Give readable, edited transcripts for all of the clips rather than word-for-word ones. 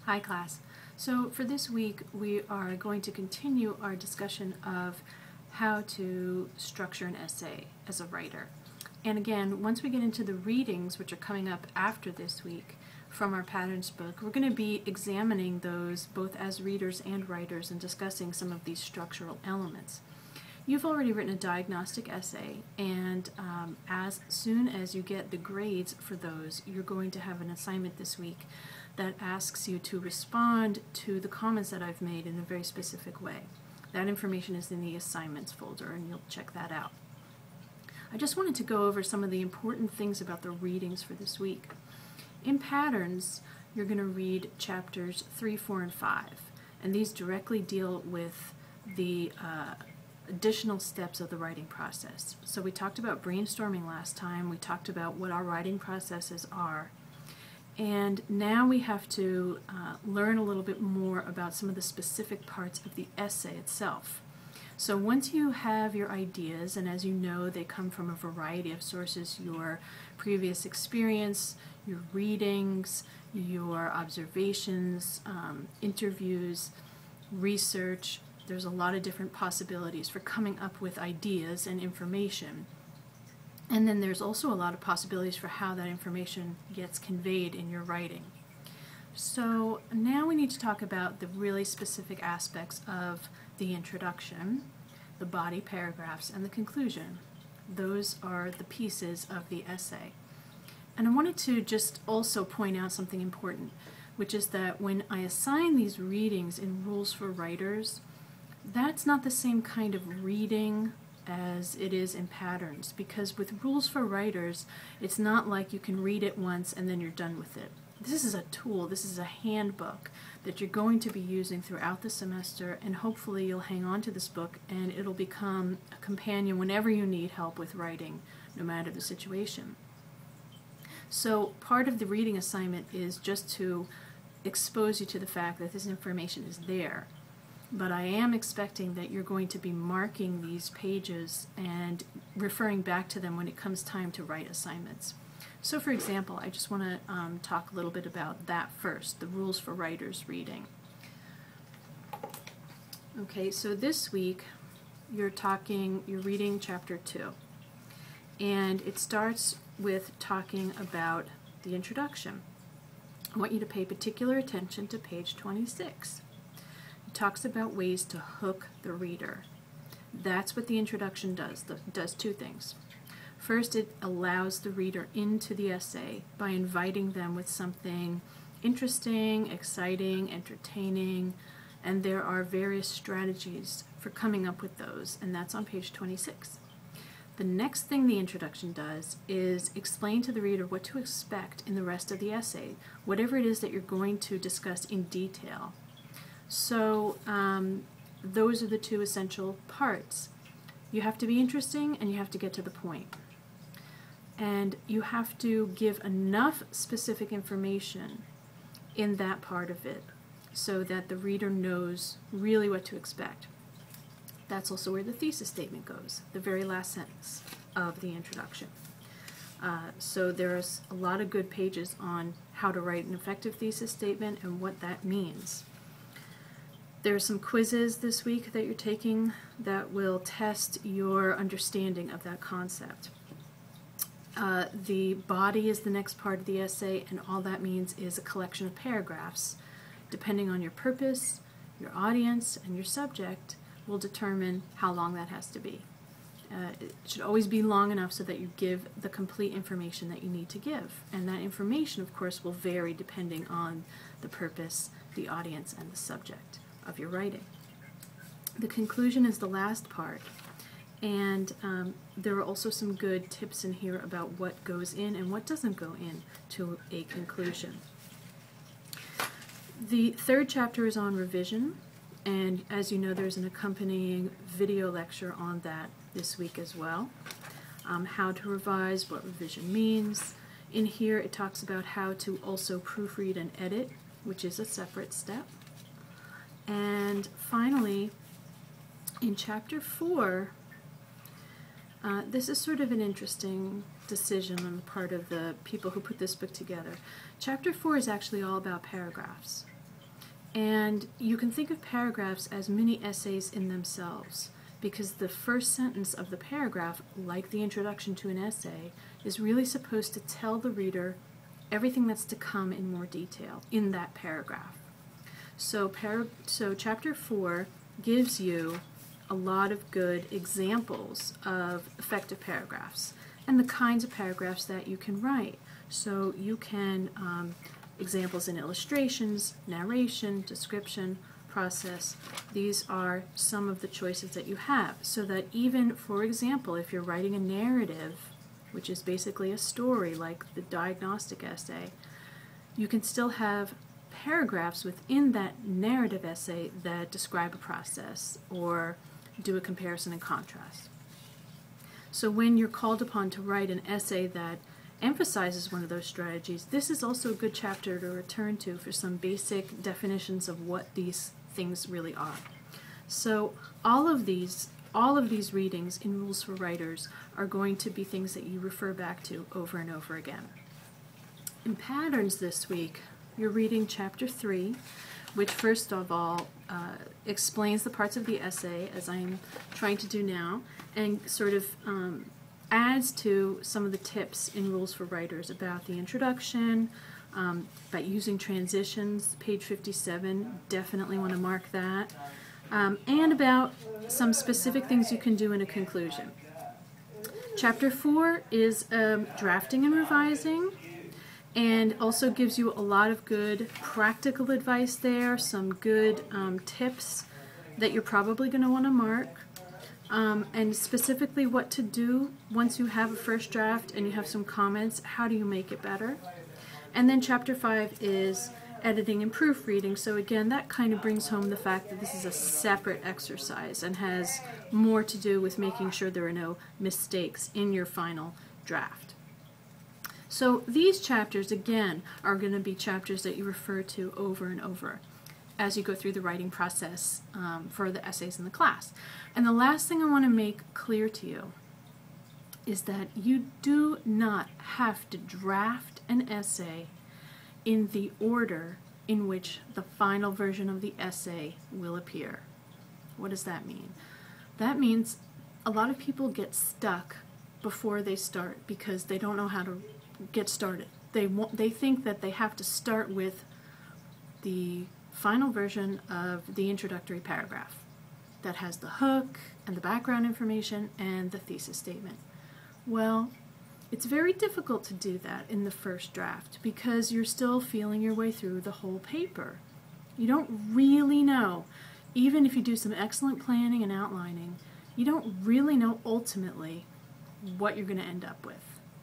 Hi class. So for this week we are going to continue our discussion of how to structure an essay as a writer. And again, once we get into the readings, which are coming up after this week from our Patterns book, we're going to be examining those both as readers and writers and discussing some of these structural elements. You've already written a diagnostic essay, and as soon as you get the grades for those, you're going to have an assignment this week that asks you to respond to the comments that I've made in a very specific way. That information is in the assignments folder, and you'll check that out. I just wanted to go over some of the important things about the readings for this week. In Patterns, you're going to read chapters 3, 4, and 5, and these directly deal with the additional steps of the writing process. So we talked about brainstorming last time, we talked about what our writing processes are, and now we have to learn a little bit more about some of the specific parts of the essay itself. So once you have your ideas, and as you know they come from a variety of sources, your previous experience, your readings, your observations, interviews, research, there's a lot of different possibilities for coming up with ideas and information. And then there's also a lot of possibilities for how that information gets conveyed in your writing. So now we need to talk about the really specific aspects of the introduction, the body paragraphs, and the conclusion. Those are the pieces of the essay. And I wanted to just also point out something important, which is that when I assign these readings in Rules for Writers, that's not the same kind of reading as it is in Patterns, because with Rules for Writers, it's not like you can read it once and then you're done with it. This is a tool, this is a handbook that you're going to be using throughout the semester, and hopefully you'll hang on to this book and it'll become a companion whenever you need help with writing, no matter the situation. So part of the reading assignment is just to expose you to the fact that this information is there. But I am expecting that you're going to be marking these pages and referring back to them when it comes time to write assignments. So for example, I just want to talk a little bit about that first, the Rules for Writers reading. Okay, so this week you're reading chapter 2. And it starts with talking about the introduction. I want you to pay particular attention to page 26. Talks about ways to hook the reader. That's what the introduction does. It does two things. First, it allows the reader into the essay by inviting them with something interesting, exciting, entertaining, and there are various strategies for coming up with those, and that's on page 26. The next thing the introduction does is explain to the reader what to expect in the rest of the essay, whatever it is that you're going to discuss in detail. So those are the two essential parts. You have to be interesting and you have to get to the point. And you have to give enough specific information in that part of it so that the reader knows really what to expect. That's also where the thesis statement goes, the very last sentence of the introduction. So there's a lot of good pages on how to write an effective thesis statement and what that means. There are some quizzes this week that you're taking that will test your understanding of that concept. The body is the next part of the essay, and all that means is a collection of paragraphs. Depending on your purpose, your audience, and your subject will determine how long that has to be. It should always be long enough so that you give the complete information that you need to give. And that information, of course, will vary depending on the purpose, the audience, and the subject of your writing. The conclusion is the last part, and there are also some good tips in here about what goes in and what doesn't go in to a conclusion. The third chapter is on revision, and as you know, there's an accompanying video lecture on that this week as well. How to revise, what revision means. In here it talks about how to also proofread and edit, which is a separate step. And finally, in chapter 4, this is sort of an interesting decision on the part of the people who put this book together. Chapter 4 is actually all about paragraphs. And you can think of paragraphs as mini essays in themselves, because the first sentence of the paragraph, like the introduction to an essay, is really supposed to tell the reader everything that's to come in more detail in that paragraph. So chapter 4 gives you a lot of good examples of effective paragraphs and the kinds of paragraphs that you can write. So you can, examples in illustrations, narration, description, process. These are some of the choices that you have, so that even, for example, if you're writing a narrative, which is basically a story like the diagnostic essay, you can still have paragraphs within that narrative essay that describe a process or do a comparison and contrast. So when you're called upon to write an essay that emphasizes one of those strategies, this is also a good chapter to return to for some basic definitions of what these things really are. So all of these readings in Rules for Writers are going to be things that you refer back to over and over again. In Patterns this week, you're reading chapter 3, which first of all explains the parts of the essay, as I'm trying to do now, and sort of adds to some of the tips in Rules for Writers about the introduction, about using transitions, page 57, definitely want to mark that, and about some specific things you can do in a conclusion. Chapter 4 is drafting and revising, and also gives you a lot of good practical advice there, some good tips that you're probably going to want to mark, and specifically what to do once you have a first draft and you have some comments. How do you make it better? And then chapter 5 is editing and proofreading. So again, that kind of brings home the fact that this is a separate exercise and has more to do with making sure there are no mistakes in your final draft. So these chapters, again, are going to be chapters that you refer to over and over as you go through the writing process for the essays in the class. And the last thing I want to make clear to you is that you do not have to draft an essay in the order in which the final version of the essay will appear. What does that mean? That means a lot of people get stuck before they start because they don't know how to get started. They think that they have to start with the final version of the introductory paragraph that has the hook and the background information and the thesis statement. Well, it's very difficult to do that in the first draft because you're still feeling your way through the whole paper. You don't really know, even if you do some excellent planning and outlining, you don't really know ultimately what you're going to end up with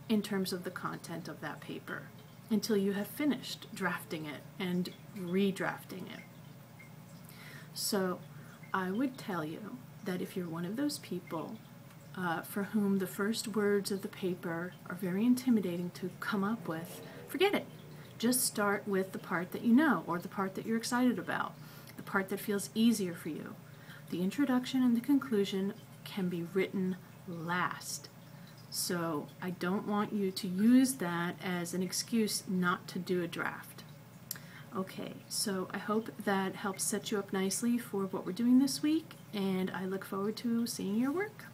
in terms of the content of that paper until you have finished drafting it and redrafting it. So I would tell you that if you're one of those people for whom the first words of the paper are very intimidating to come up with, forget it. Just start with the part that you know or the part that you're excited about, the part that feels easier for you. The introduction and the conclusion can be written last. So I don't want you to use that as an excuse not to do a draft. Okay, so I hope that helps set you up nicely for what we're doing this week, and I look forward to seeing your work.